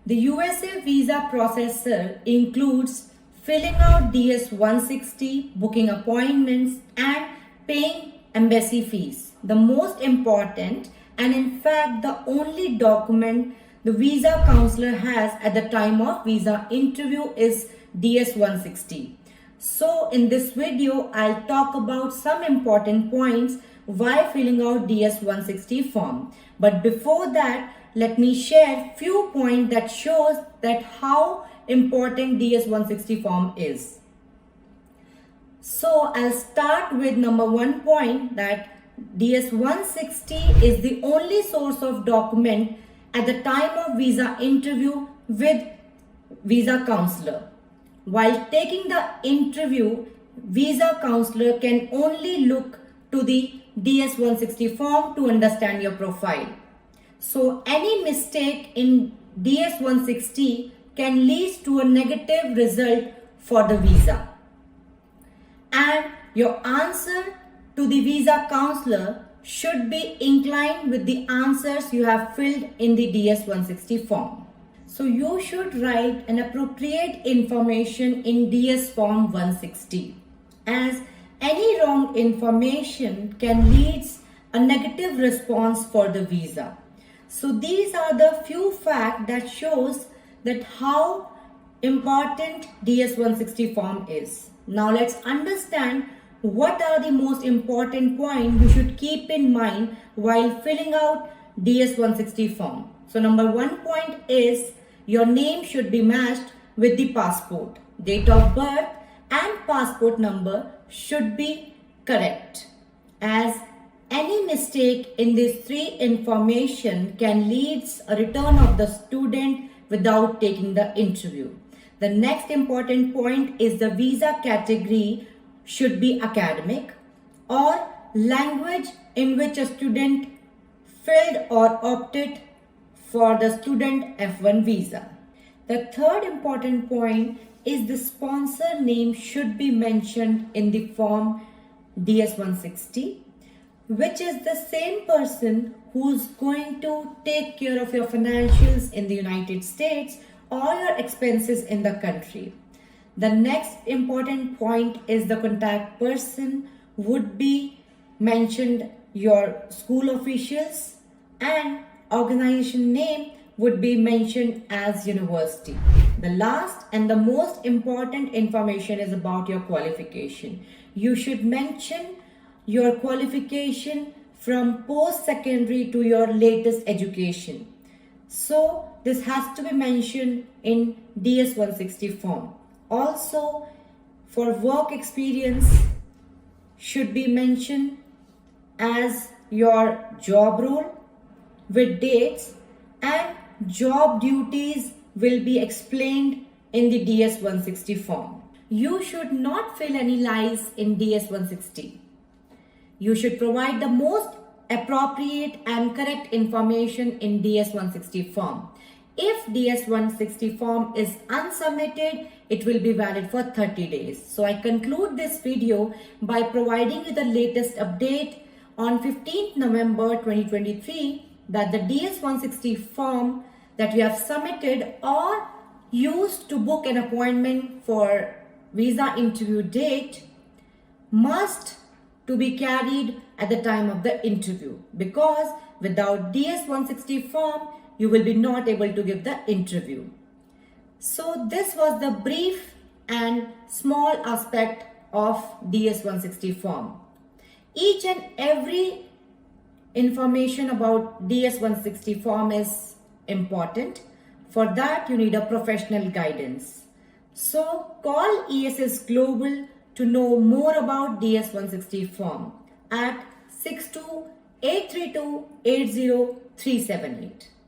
The USA visa processor includes filling out DS-160, booking appointments, and paying embassy fees. The most important and in fact the only document the visa counselor has at the time of visa interview is DS-160. So in this video, I'll talk about some important points while filling out DS-160 form. But before that, let me share few points that shows that how important DS-160 form is. So I'll start with number 1 point, that DS-160 is the only source of document at the time of visa interview with visa counselor. While taking the interview, visa counselor can only look to the DS-160 form to understand your profile. So any mistake in DS-160 can lead to a negative result for the visa. And your answer to the visa counselor should be inclined with the answers you have filled in the DS-160 form. So you should write an appropriate information in DS form 160, as any wrong information can lead a negative response for the visa. So these are the few facts that shows that how important DS-160 form is. Now let's understand what are the most important points you should keep in mind while filling out DS-160 form. So number 1 point is your name should be matched with the passport. Date of birth and passport number should be correct, as any mistake in these 3 information can lead a return of the student without taking the interview. The next important point is the visa category should be academic or language in which a student filled or opted for the student F1 visa. The third important point is the sponsor name should be mentioned in the form DS-160, which is the same person who's going to take care of your financials in the United States or your expenses in the country. The next important point is the contact person would be mentioned your school officials, and organization name would be mentioned as university. The last and the most important information is about your qualification. You should mention your qualification from post-secondary to your latest education. So this has to be mentioned in DS-160 form. Also, for work experience should be mentioned as your job role with dates, and job duties will be explained in the DS-160 form. You should not fill any lies in DS-160. You should provide the most appropriate and correct information in DS-160 form. If DS-160 form is unsubmitted, it will be valid for 30 days. So I conclude this video by providing you the latest update on 15th November 2023 that the DS-160 form that you have submitted or used to book an appointment for visa interview date must to be carried at the time of the interview, because without DS-160 form, you will be not able to give the interview. So this was the brief and small aspect of DS-160 form. Each and every information about DS-160 form is important. For that, you need a professional guidance. So call ESS Global to know more about DS-160 form at 62 832 80378.